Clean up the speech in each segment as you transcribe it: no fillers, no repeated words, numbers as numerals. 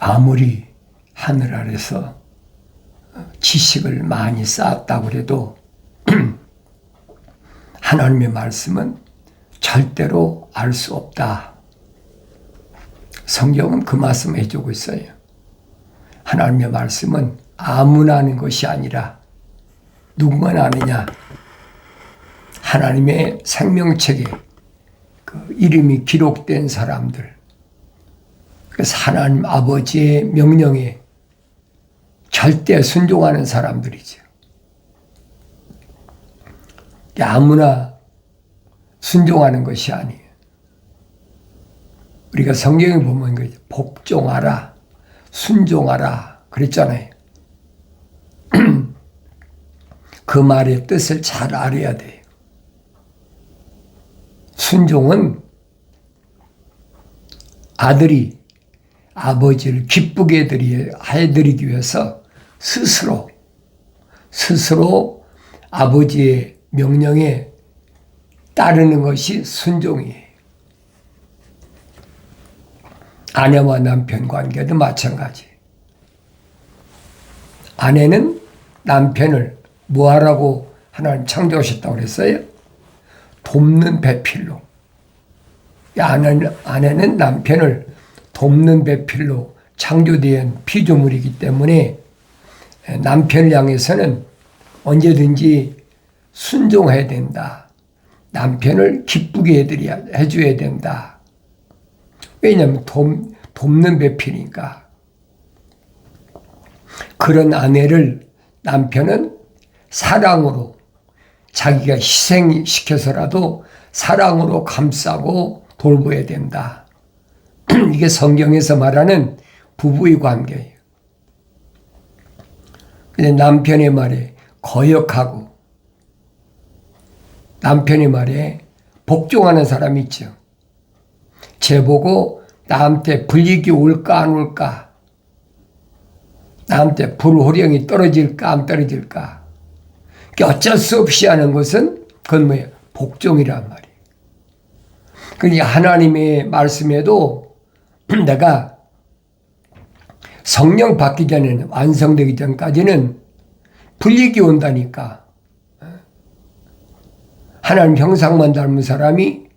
아무리 하늘 아래서 지식을 많이 쌓았다고 해도 하나님의 말씀은 절대로 알 수 없다. 성경은 그 말씀을 해주고 있어요. 하나님의 말씀은 아무나 아는 것이 아니라 누구만 아느냐? 하나님의 생명책에 그 이름이 기록된 사람들, 그래서 하나님 아버지의 명령에 절대 순종하는 사람들이죠. 아무나 순종하는 것이 아니에요. 우리가 성경에 보면 복종하라, 순종하라 그랬잖아요. 그 말의 뜻을 잘 알아야 돼요. 순종은 아들이 아버지를 기쁘게 해드리기 위해서 스스로 아버지의 명령에 따르는 것이 순종이에요. 아내와 남편 관계도 마찬가지. 아내는 남편을 뭐하라고 하나님 창조하셨다고 그랬어요? 돕는 배필로. 아내는 남편을 돕는 배필로 창조된 피조물이기 때문에 남편을 향해서는 언제든지 순종해야 된다. 남편을 기쁘게 해줘야 된다. 왜냐하면 돕는 배필이니까. 그런 아내를 남편은 사랑으로 자기가 희생시켜서라도 사랑으로 감싸고 돌보아야 된다. 이게 성경에서 말하는 부부의 관계예요. 근데 남편의 말에 거역하고 남편의 말에 복종하는 사람이 있죠. 쟤보고 나한테 불이익이 올까 안 올까? 나한테 불호령이 떨어질까 안 떨어질까? 어쩔 수 없이 하는 것은 그건 뭐예요? 복종이란 말이에요. 그러니까 하나님의 말씀에도 내가 성령 받기 전에는, 완성되기 전까지는 불이익이 온다니까. 하나님 형상만 닮은 사람이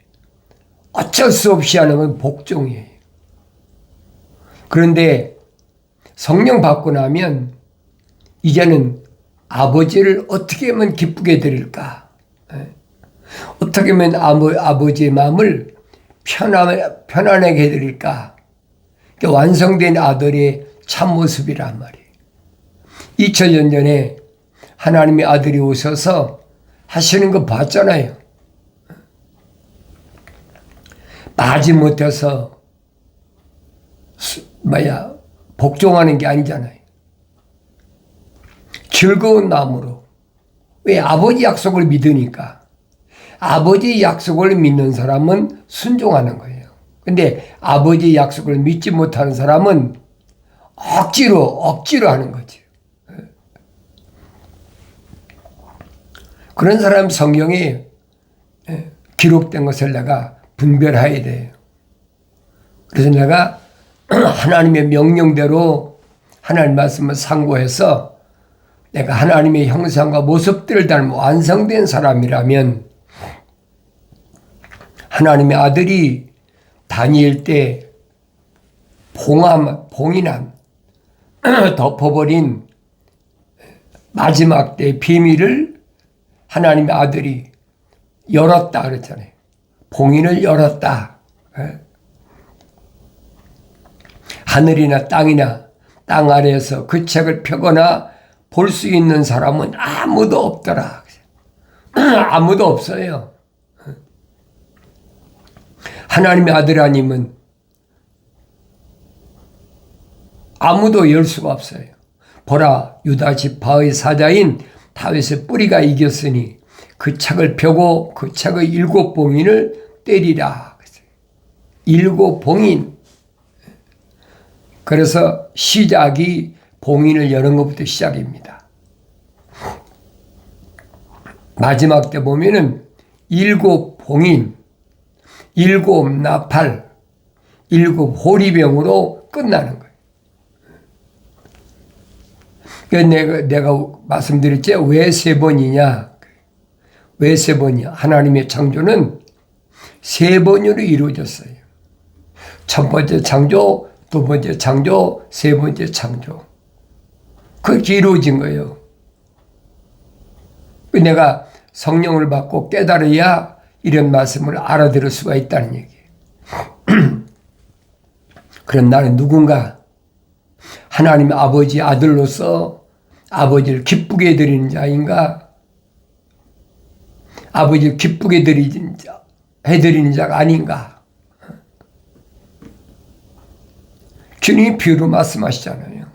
어쩔 수 없이 하는 건 복종이에요. 그런데 성령 받고 나면 이제는 아버지를 어떻게 하면 기쁘게 드릴까? 어떻게 하면 아버지의 마음을 편안하게 해드릴까? 완성된 아들의 참모습이란 말이에요. 2000년 전에 하나님의 아들이 오셔서 하시는 거 봤잖아요. 마지못해서 복종하는 게 아니잖아요. 즐거운 마음으로. 왜? 아버지 약속을 믿으니까. 아버지 약속을 믿는 사람은 순종하는 거예요. 근데 아버지 약속을 믿지 못하는 사람은 억지로 하는 거죠. 그런 사람 성경에 기록된 것을 내가 분별해야 돼요. 그래서 내가 하나님의 명령대로 하나님 말씀을 상고해서 내가 하나님의 형상과 모습들을 닮은 완성된 사람이라면 하나님의 아들이 다니엘 때 봉인한 덮어버린 마지막 때의 비밀을 하나님의 아들이 열었다 그랬잖아요. 봉인을 열었다. 하늘이나 땅이나 땅 아래에서 그 책을 펴거나 볼 수 있는 사람은 아무도 없더라. 아무도 없어요. 하나님의 아들 아니면 아무도 열 수가 없어요. 보라, 유다 지파의 사자인 다윗의 뿌리가 이겼으니 그 책을 펴고 그 책의 7봉인을 때리라. 7봉인. 그래서 시작이 봉인을 여는 것부터 시작입니다. 마지막 때 보면은 7봉인, 7나팔, 7호리병으로 끝나는 거예요. 내가 말씀드렸지? 왜 세 번이냐? 왜 세 번이냐? 하나님의 창조는 세 번으로 이루어졌어요. 첫 번째 창조, 두 번째 창조, 세 번째 창조. 그렇게 이루어진 거예요. 내가 성령을 받고 깨달아야 이런 말씀을 알아들을 수가 있다는 얘기예요. 그럼 나는 누군가? 하나님의 아버지 아들로서 아버지를 기쁘게 해드리는 자인가? 아버지를 기쁘게 해드리는 자가 아닌가? 주님이 비유로 말씀하시잖아요.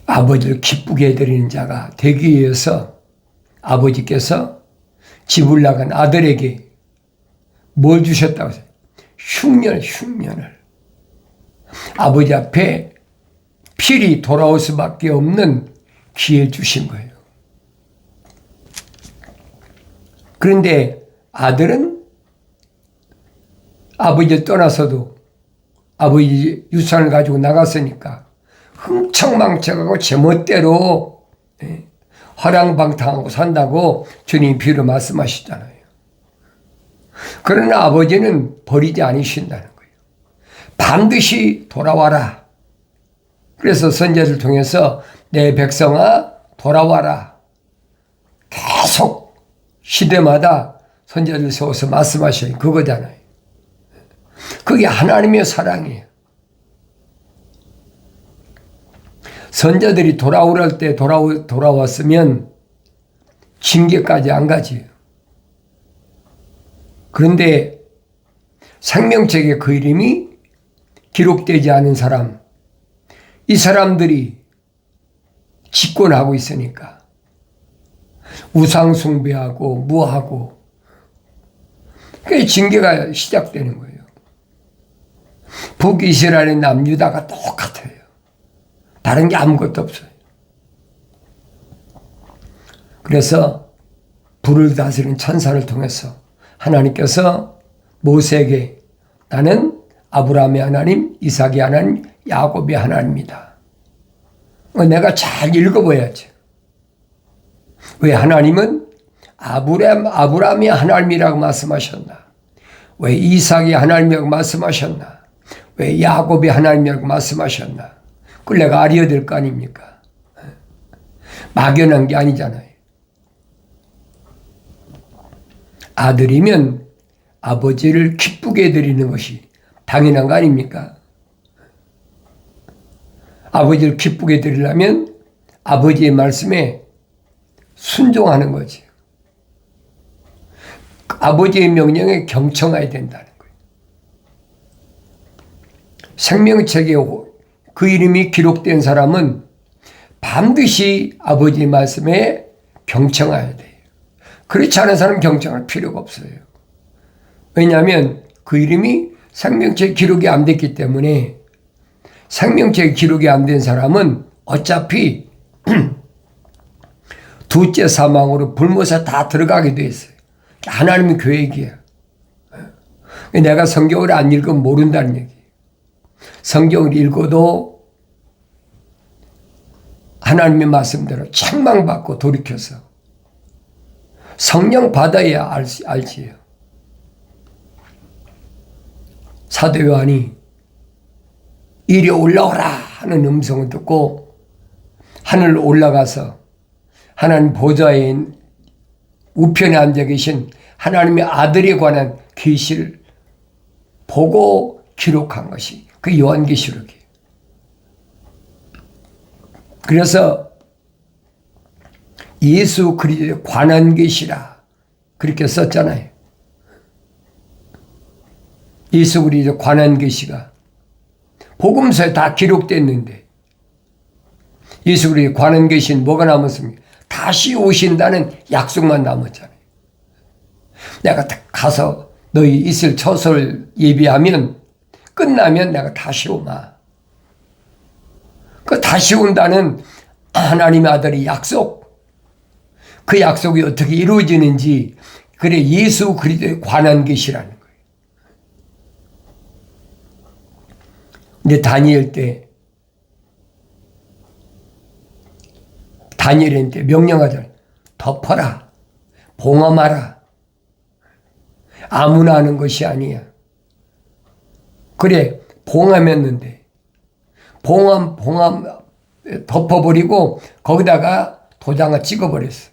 아버지를 기쁘게 해드리는 자가 되기 위해서 아버지께서 집을 나간 아들에게 뭘 주셨다고 하세요? 흉년을. 아버지 앞에 필히 돌아올 수밖에 없는 기회를 주신 거예요. 그런데 아들은 아버지를 떠나서도 아버지 유산을 가지고 나갔으니까 흥청망청하고 제멋대로 허랑방탕하고 산다고 주님이 비유로 말씀하시잖아요. 그러나 아버지는 버리지 않으신다는 거예요. 반드시 돌아와라. 그래서 선지자를 통해서 내 백성아 돌아와라. 계속 시대마다 선지자를 세워서 말씀하셔요. 그거잖아요. 그게 하나님의 사랑이에요. 선자들이 돌아오랄 때 돌아왔으면 징계까지 안 가지. 그런데 생명책에 그 이름이 기록되지 않은 사람, 이 사람들이 집권하고 있으니까 우상숭배하고 무하고 그게 징계가 시작되는 거예요. 북이스라엘의 남유다가 똑같아요. 다른 게 아무것도 없어요. 그래서 불을 다스리는 천사를 통해서 하나님께서 모세에게 나는 아브라함의 하나님, 이삭의 하나님, 야곱의 하나님이다. 내가 잘 읽어봐야지. 왜 하나님은 아브라함의 하나님이라고 말씀하셨나? 왜 이삭의 하나님이라고 말씀하셨나? 왜 야곱의 하나님이라고 말씀하셨나? 그걸 내가 알아야 될 거 아닙니까? 막연한 게 아니잖아요. 아들이면 아버지를 기쁘게 해드리는 것이 당연한 거 아닙니까? 아버지를 기쁘게 해드리려면 아버지의 말씀에 순종하는 거지. 아버지의 명령에 경청해야 된다는 거예요. 생명책에 그 이름이 기록된 사람은 반드시 아버지의 말씀에 경청해야 돼요. 그렇지 않은 사람은 경청할 필요가 없어요. 왜냐하면 그 이름이 생명책 기록이 안 됐기 때문에 생명책 기록이 안 된 사람은 어차피 둘째 사망으로 불못에 다 들어가게 돼 있어요. 하나님의 계획이야. 내가 성경을 안 읽으면 모른다는 얘기예요. 성경을 읽어도 하나님의 말씀대로 책망받고 돌이켜서 성령 받아야 알지요. 사도 요한이 이리 올라오라 하는 음성을 듣고 하늘 올라가서 하나님 보좌에 우편에 앉아 계신 하나님의 아들에 관한 계시를 보고 기록한 것이 그 요한계시록이에요. 그래서 예수 그리스도에 관한 계시라 그렇게 썼잖아요. 예수 그리스도에 관한 계시가 복음서에 다 기록됐는데 예수 그리스도에 관한 계시는 뭐가 남았습니까? 다시 오신다는 약속만 남았잖아요. 내가 가서 너희 있을 처소를 예비하면 끝나면 내가 다시 오마. 그 다시 온다는 하나님의 아들의 약속, 그 약속이 어떻게 이루어지는지 그래 예수 그리스도에 관한 계시라는 거예요. 근데 다니엘 때 다니엘한테 명령하자. 덮어라. 봉함하라. 아무나 하는 것이 아니야. 그래, 봉함했는데, 봉함 덮어버리고 거기다가 도장을 찍어버렸어.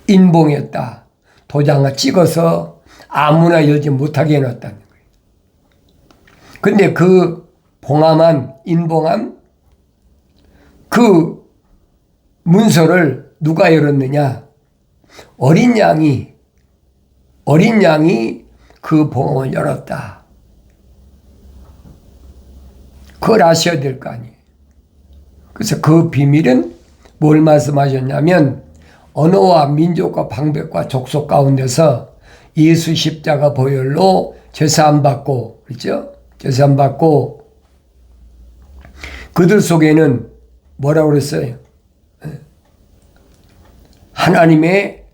인봉했다. 도장을 찍어서 아무나 열지 못하게 해놨다는 거예요. 근데 그 봉함한, 인봉함, 그 문서를 누가 열었느냐? 어린 양이 그 봉함을 열었다. 그걸 아셔야 될 거 아니에요. 그래서 그 비밀은 뭘 말씀하셨냐면, 언어와 민족과 방백과 족속 가운데서 예수 십자가 보혈로 제사함 받고, 그렇죠? 제사함 받고, 그들 속에는 뭐라고 그랬어요? 하나님의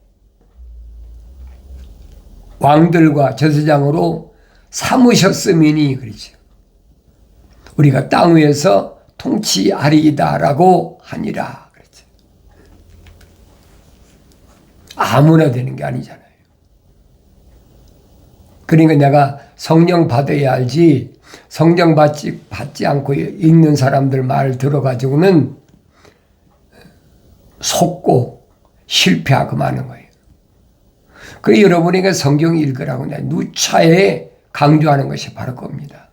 왕들과 제사장으로 삼으셨음이니, 그렇죠. 우리가 땅 위에서 통치하리이다라고 하니라, 그렇죠. 아무나 되는 게 아니잖아요. 그러니까 내가 성령 받아야 알지, 성령 받지 않고 읽는 사람들 말 들어가지고는 속고 실패하고 마는 거예요. 그래서 여러분에게 성경 읽으라고 내가 누차에 강조하는 것이 바로 겁니다.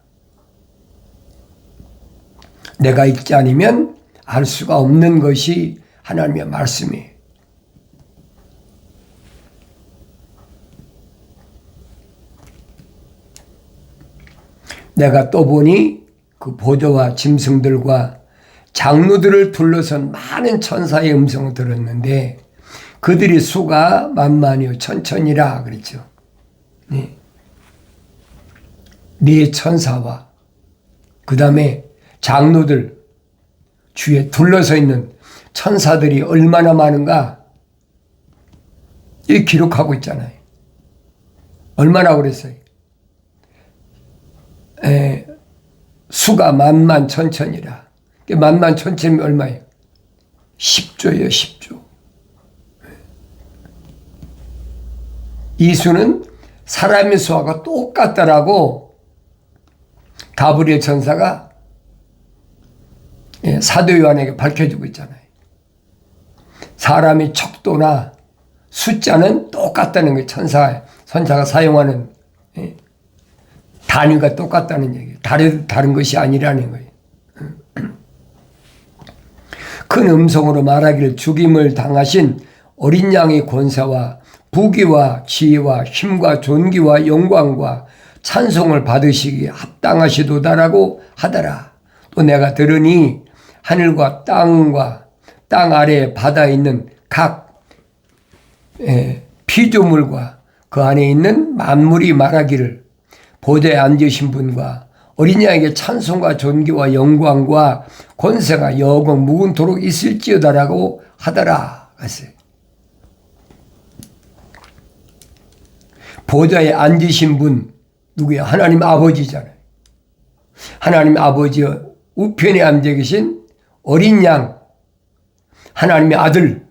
내가 읽지 않으면 알 수가 없는 것이 하나님의 말씀이에요. 내가 또 보니 그 보좌와 짐승들과 장로들을 둘러선 많은 천사의 음성을 들었는데 그들의 수가 만만이요 천천이라 그랬죠. 네 천사와 그 다음에 장로들 주위에 둘러서 있는 천사들이 얼마나 많은가 이 기록하고 있잖아요. 얼마나 그랬어요? 수가 만만천천이라. 만만천천이 얼마예요? 10조예요, 10조. 이 수는 사람의 수하고 똑같다라고 가브리엘 천사가 사도 요한에게 밝혀주고 있잖아요. 사람의 척도나 숫자는 똑같다는 거예요. 천사가 사용하는 단위가 똑같다는 얘기예요. 다른 것이 아니라는 거예요. 큰 음성으로 말하기를 죽임을 당하신 어린 양의 권세와 부귀와 지혜와 힘과 존귀와 영광과 찬송을 받으시기에 합당하시도다라고 하더라. 또 내가 들으니 하늘과 땅과 땅 아래 바다에 있는 각 피조물과 그 안에 있는 만물이 말하기를 보좌에 앉으신 분과 어린 양에게 찬송과 존귀와 영광과 권세가 영원 무궁토록 있을지어다라고 하더라. 보좌에 앉으신 분 누구야? 하나님 아버지잖아요. 하나님 아버지 우편에 앉아 계신 어린 양 하나님의 아들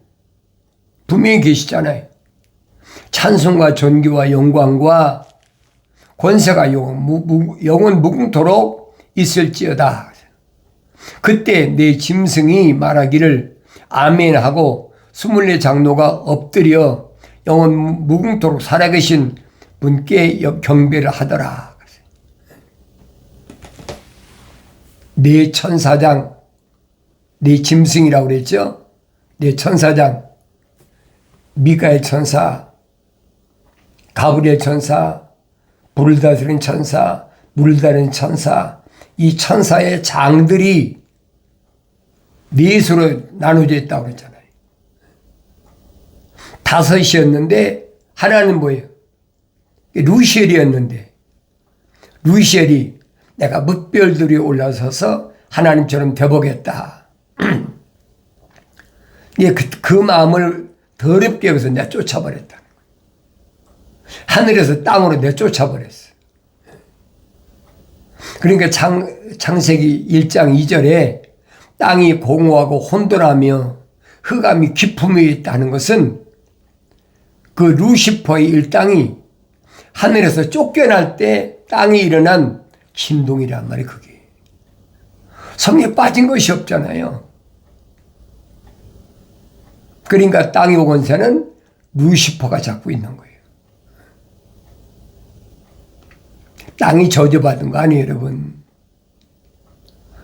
분명히 계시잖아요. 찬송과 존귀와 영광과 권세가 영원 무궁토록 있을지어다. 그때 내 짐승이 말하기를 아멘하고 24 장로가 엎드려 영원 무궁토록 살아계신 분께 경배를 하더라. 내 천사장, 내 짐승이라고 그랬죠? 내 천사장, 미가엘 천사, 가브리엘 천사, 불을 다스리는 천사, 물을 다스리는 천사, 이 천사의 장들이 넷으로 나눠져 있다고 그랬잖아요. 5이었는데 하나는 뭐예요? 루시엘이었는데 루시엘이 내가 뭇별들이 올라서서 하나님처럼 되보겠다. 그 마음을 더럽게 해서 내가 쫓아버렸다. 하늘에서 땅으로 내쫓아버렸어. 그러니까 창세기 1장 2절에 땅이 공허하고 혼돈하며 흑암이 깊음에 있다는 것은 그 루시퍼의 일당이 하늘에서 쫓겨날 때 땅에 일어난 진동이란 말이에요. 그게 성에 빠진 것이 없잖아요. 그러니까 땅의 권세는 루시퍼가 잡고 있는 거예요. 땅이 저주받은 거 아니에요, 여러분.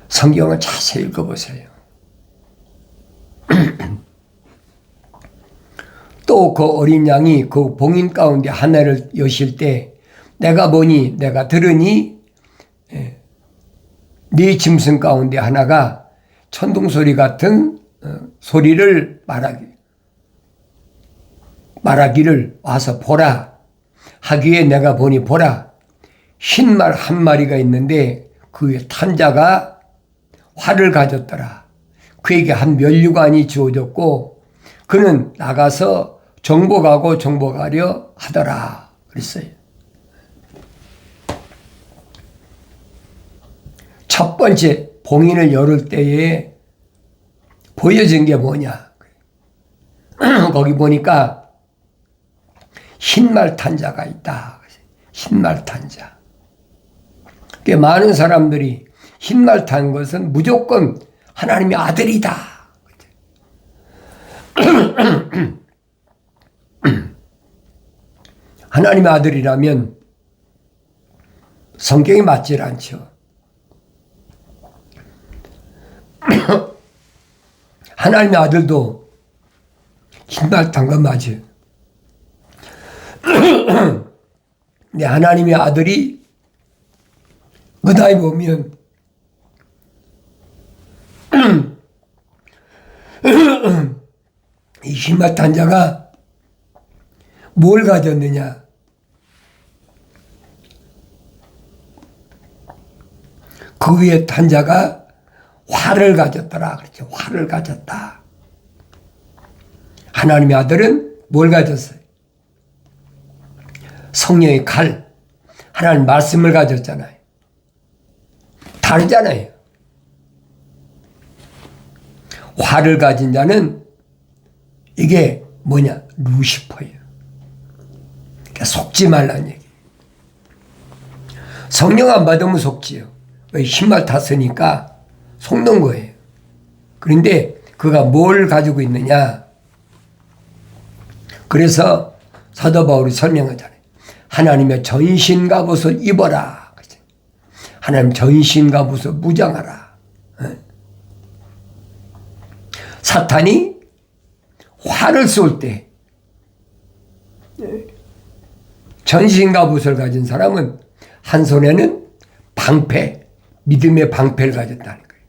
성경을 자세히 읽어보세요. 또 그 어린 양이 그 봉인 가운데 하나를 여실 때 내가 보니 내가 들으니 네 짐승 가운데 하나가 천둥소리 같은 소리를 말하기를 와서 보라 하기에 내가 보니 보라 흰말 한 마리가 있는데 그 위에 탄 자가 활을 가졌더라. 그에게 한 면류관이 주어졌고 그는 나가서 정복하고 정복하려 하더라 그랬어요. 첫 번째 봉인을 열을 때에 보여진 게 뭐냐. 거기 보니까 흰말 탄 자가 있다. 흰말 탄 자. 많은 사람들이 흰말 탄 것은 무조건 하나님의 아들이다. 하나님의 아들이라면 성경이 맞질 않죠. 하나님의 아들도 흰말 탄 건 맞아요. 근데 하나님의 아들이 그다음에 보면 이 흰말 탄 자가 뭘 가졌느냐. 그 위에 탄 자가 활을 가졌더라. 그렇죠. 활을 가졌다. 하나님의 아들은 뭘 가졌어요? 성령의 칼. 하나님 말씀을 가졌잖아요. 다르잖아요. 활을 가진 자는 이게 뭐냐? 루시퍼예요. 그러니까 속지 말라는 얘기. 성령 안 받으면 속지요. 왜? 흰말 탔으니까 속는 거예요. 그런데 그가 뭘 가지고 있느냐? 그래서 사도 바울이 설명하잖아요. 하나님의 전신갑옷을 입어라. 하나님 전신갑옷을 무장하라. 사탄이 활을 쏠 때 전신갑옷을 가진 사람은 한 손에는 방패, 믿음의 방패를 가졌다는 거예요.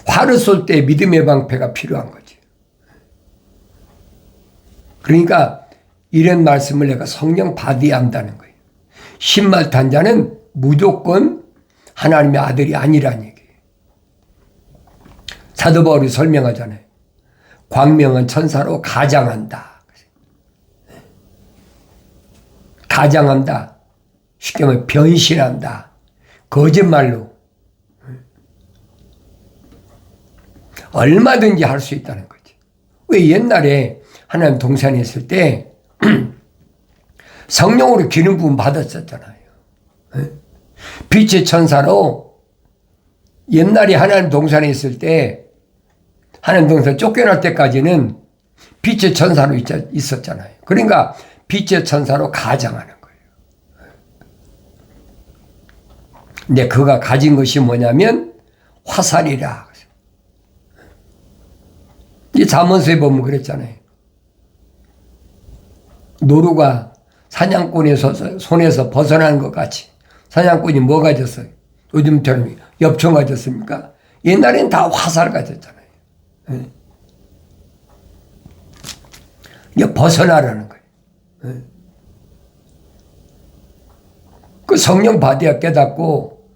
활을 쏠 때 믿음의 방패가 필요한 거죠. 그러니까 이런 말씀을 내가 성령 받아야 한다는 거예요. 흰말 탄 자는 무조건 하나님의 아들이 아니라는 얘기예요. 사도 바울이 설명하잖아요. 광명한 천사로 가장한다. 가장한다. 쉽게 말하면 변신한다. 거짓말로. 얼마든지 할 수 있다는 거지. 왜 옛날에 하나님 동산에 있을 때 성령으로 기름 부음 받았었잖아요. 빛의 천사로 옛날에 하나님 동산에 있을 때 하나님 동산 쫓겨날 때까지는 빛의 천사로 있었잖아요. 그러니까 빛의 천사로 가장하는 거예요. 근데 그가 가진 것이 뭐냐면 화살이라. 이 잠언서에 보면 그랬잖아요. 노루가 사냥꾼의 손에서 벗어나는 것 같이 사냥꾼이 뭐 가졌어요? 요즘처럼 엽총 가졌습니까? 옛날엔 다 화살 가졌잖아요. 이제 벗어나라는 거예요. 그 성령 받아야 깨닫고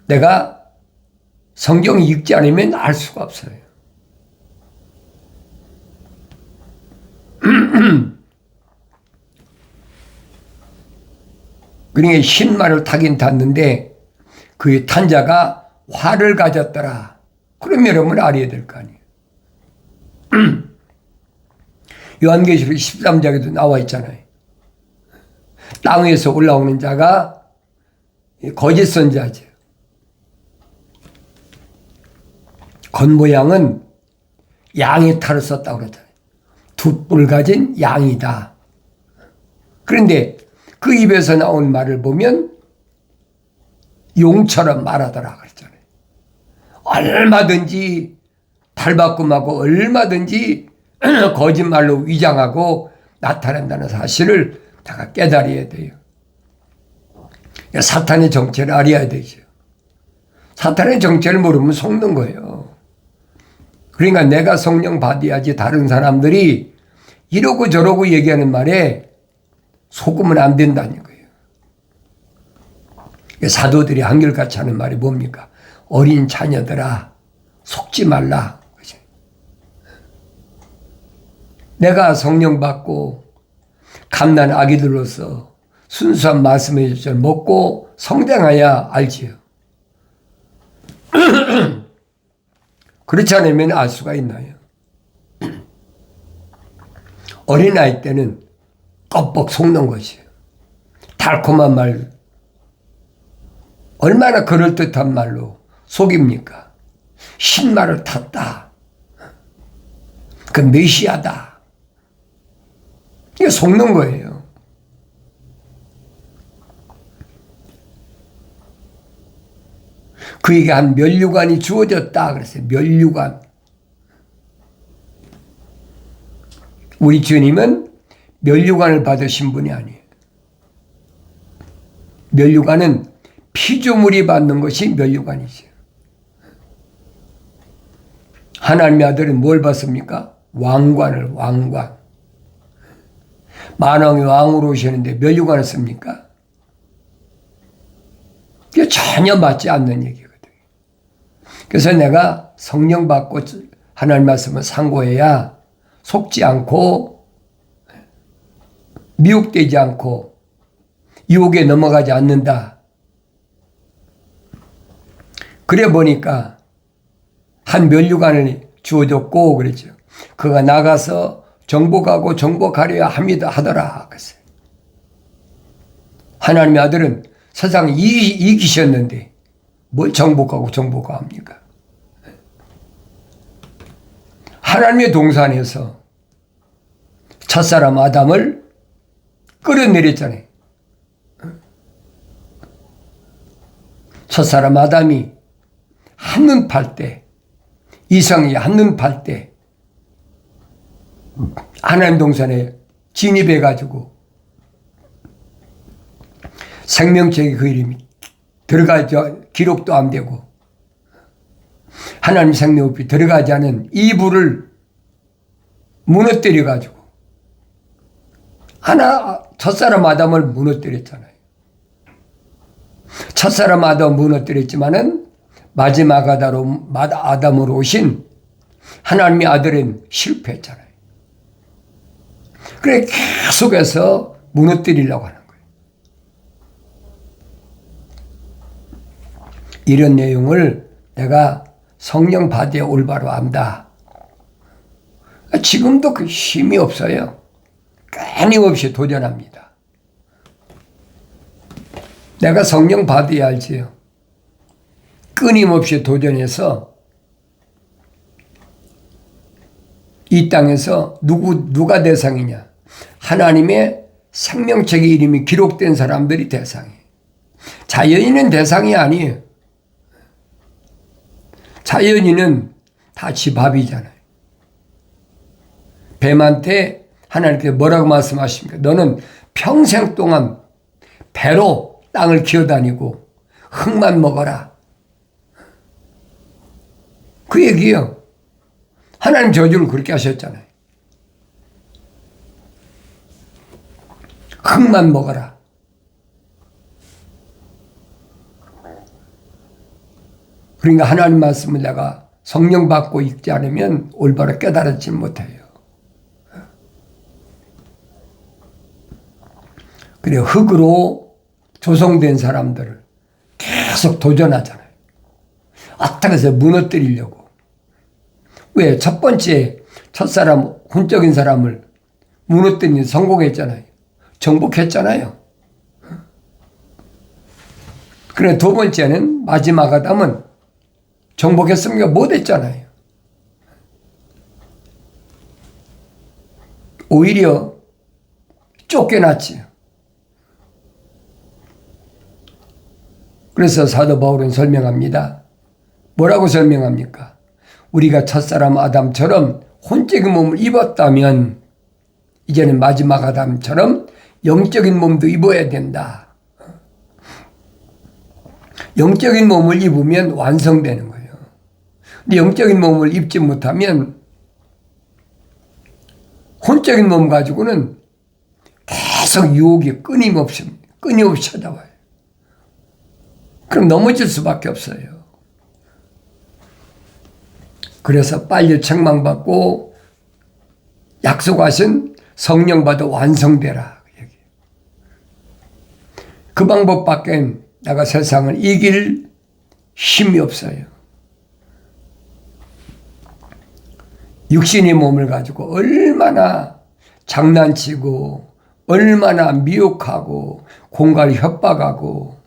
내가 성경 읽지 않으면 알 수가 없어요. 그러니까 흰말을 타긴 탔는데 그 탄 자가 화를 가졌더라. 그럼 여러분 알아야 될 거 아니에요. 요한계시록 13장에도 나와 있잖아요. 땅에서 올라오는 자가 거짓 선지자죠. 겉모양은 양의 탈을 썼다고 그러잖아요. 두 뿔 가진 양이다. 그런데 그 입에서 나온 말을 보면 용처럼 말하더라 그랬잖아요. 얼마든지 탈바꿈하고 얼마든지 거짓말로 위장하고 나타낸다는 사실을 내가 깨달아야 돼요. 사탄의 정체를 알아야 되죠. 사탄의 정체를 모르면 속는 거예요. 그러니까 내가 성령 받아야지 다른 사람들이 이러고 저러고 얘기하는 말에 속으면 안 된다는 거예요. 사도들이 한결같이 하는 말이 뭡니까? 어린 자녀들아 속지 말라. 그치? 내가 성령 받고 갓난 아기들로서 순수한 말씀의 젖을 먹고 성장해야 알지요. 그렇지 않으면 알 수가 있나요? 어린아이 때는 껍벅 속는 것이에요. 달콤한 말, 얼마나 그럴듯한 말로 속입니까? 신말을 탔다. 그 메시아다. 이게 속는 거예요. 그에게 한 면류관이 주어졌다 그랬어요. 면류관. 우리 주님은 면류관을 받으신 분이 아니에요. 면류관은 피조물이 받는 것이 면류관이죠. 하나님의 아들은 뭘 받습니까? 왕관을, 왕관. 만왕의 왕으로 오시는데 면류관을 씁니까? 이게 전혀 맞지 않는 얘기거든요. 그래서 내가 성령 받고 하나님 말씀을 상고해야 속지 않고 미혹되지 않고 유혹에 넘어가지 않는다. 그래 보니까 한 면류관을 주어줬고 그랬죠. 그가 나가서 정복하고 정복하려야 하더라. 그랬어요. 하나님의 아들은 세상 이기셨는데 뭘 정복하고 정복합니까? 하나님의 동산에서 첫사람 아담을 끌어내렸잖아요. 첫사람 아담이 한눈 팔 때, 이성이 한눈 팔 때 하나님 동산에 진입해가지고 생명책에 그 이름이 들어가죠. 기록도 안 되고 하나님 생명법이 들어가지 않은 이불을 무너뜨려가지고 첫사람 아담을 무너뜨렸잖아요. 첫사람 아담을 무너뜨렸지만은 마지막 아담으로 오신 하나님의 아들은 실패했잖아요. 그래 계속해서 무너뜨리려고 하는 거예요. 이런 내용을 내가 성령 받아 올바로 안다. 지금도 그 힘이 없어요. 끊임없이 도전합니다. 내가 성령 받아야 알지요. 끊임없이 도전해서 이 땅에서 누가 대상이냐? 하나님의 생명책의 이름이 기록된 사람들이 대상이에요. 자연인은 대상이 아니에요. 자연인은 다 지 밥이잖아요. 뱀한테 하나님께서 뭐라고 말씀하십니까? 너는 평생 동안 배로 땅을 기어다니고 흙만 먹어라. 그 얘기예요. 하나님 저주를 그렇게 하셨잖아요. 흙만 먹어라. 그러니까 하나님 말씀을 내가 성령 받고 읽지 않으면 올바로 깨달지 못해요. 그래 흙으로 조성된 사람들을 계속 도전하잖아요. 어떻게 해서 무너뜨리려고. 왜? 첫 번째 첫사람 혼적인 사람을 무너뜨리는 성공했잖아요. 정복했잖아요. 그래 두 번째는 마지막 아담은 정복했습니까? 못했잖아요. 오히려 쫓겨났지요. 그래서 사도 바울은 설명합니다. 뭐라고 설명합니까? 우리가 첫사람 아담처럼 혼적인 몸을 입었다면 이제는 마지막 아담처럼 영적인 몸도 입어야 된다. 영적인 몸을 입으면 완성되는 거예요. 근데 영적인 몸을 입지 못하면 혼적인 몸 가지고는 계속 유혹이 끊임없이 찾아와요. 그럼 넘어질 수밖에 없어요. 그래서 빨리 책망받고 약속하신 성령 받아 완성되라. 그 방법밖에 내가 세상을 이길 힘이 없어요. 육신의 몸을 가지고 얼마나 장난치고 얼마나 미혹하고 공갈을 협박하고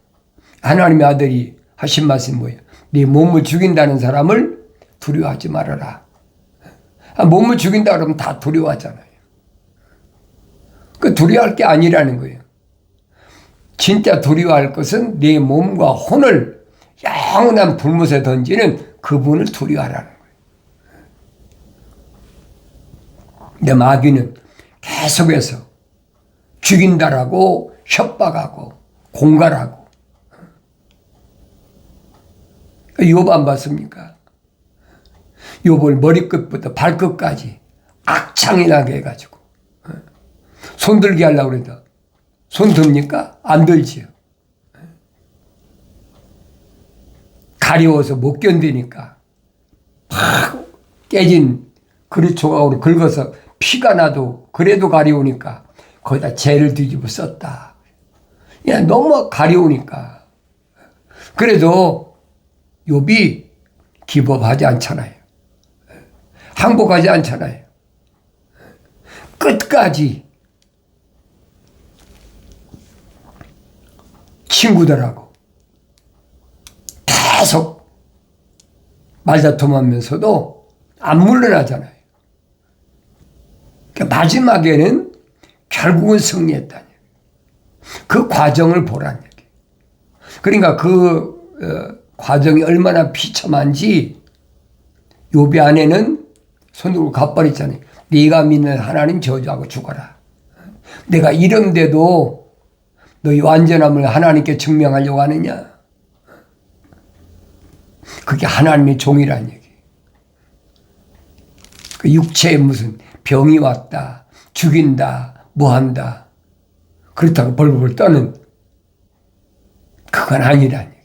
하나님의 아들이 하신 말씀이 뭐예요? 네 몸을 죽인다는 사람을 두려워하지 말아라. 몸을 죽인다 그러면 다 두려워하잖아요. 그 두려워할 게 아니라는 거예요. 진짜 두려워할 것은 네 몸과 혼을 영원한 불못에 던지는 그분을 두려워하라는 거예요. 근데 마귀는 계속해서 죽인다라고 협박하고 공갈하고. 욥 안 봤습니까? 욥을 머리끝부터 발끝까지 악창이나게 해가지고 손 들게 하려고 그러다 손 듭니까? 안 들지요. 가려워서 못 견디니까 팍 깨진 그릇 조각으로 긁어서 피가 나도 그래도 가려우니까 거기다 재를 뒤집어 썼다. 야, 너무 가려우니까. 그래도 욥이 기법하지 않잖아요. 항복하지 않잖아요. 끝까지 친구들하고 계속 말다툼하면서도 안 물러나잖아요. 그러니까 마지막에는 결국은 승리했다는 얘기예요. 그 과정을 보라는 얘기예요. 그러니까 그 과정이 얼마나 비참한지 욥의 아내는 손으로 갚아버렸잖아요. 네가 믿는 하나님 저주하고 죽어라. 내가 이런데도 너희 완전함을 하나님께 증명하려고 하느냐? 그게 하나님의 종이라는 얘기예요. 그 육체에 무슨 병이 왔다, 죽인다, 뭐한다. 그렇다고 벌벌 떠는 그건 아니라는 얘기예요.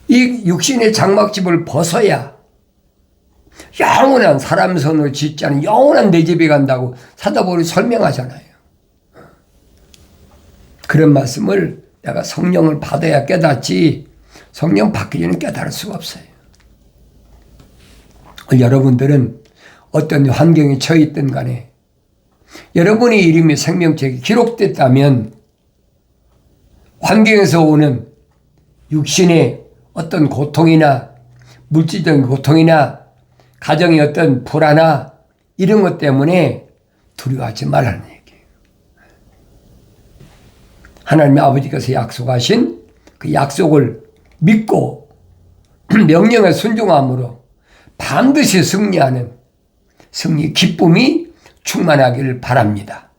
이 육신의 장막집을 벗어야 영원한 사람 손으로 짓지 않은 영원한 내 집에 간다고 사도 바울이 설명하잖아요. 그런 말씀을 내가 성령을 받아야 깨닫지 성령 받기 전에 깨달을 수가 없어요. 여러분들은 어떤 환경에 처해 있든 간에 여러분의 이름이 생명책에 기록됐다면 환경에서 오는 육신의 어떤 고통이나 물질적인 고통이나 가정의 어떤 불안이나 이런 것 때문에 두려워하지 말라는 얘기예요. 하나님의 아버지께서 약속하신 그 약속을 믿고 명령에 순종함으로 반드시 승리하는 승리 기쁨이 충만하기를 바랍니다.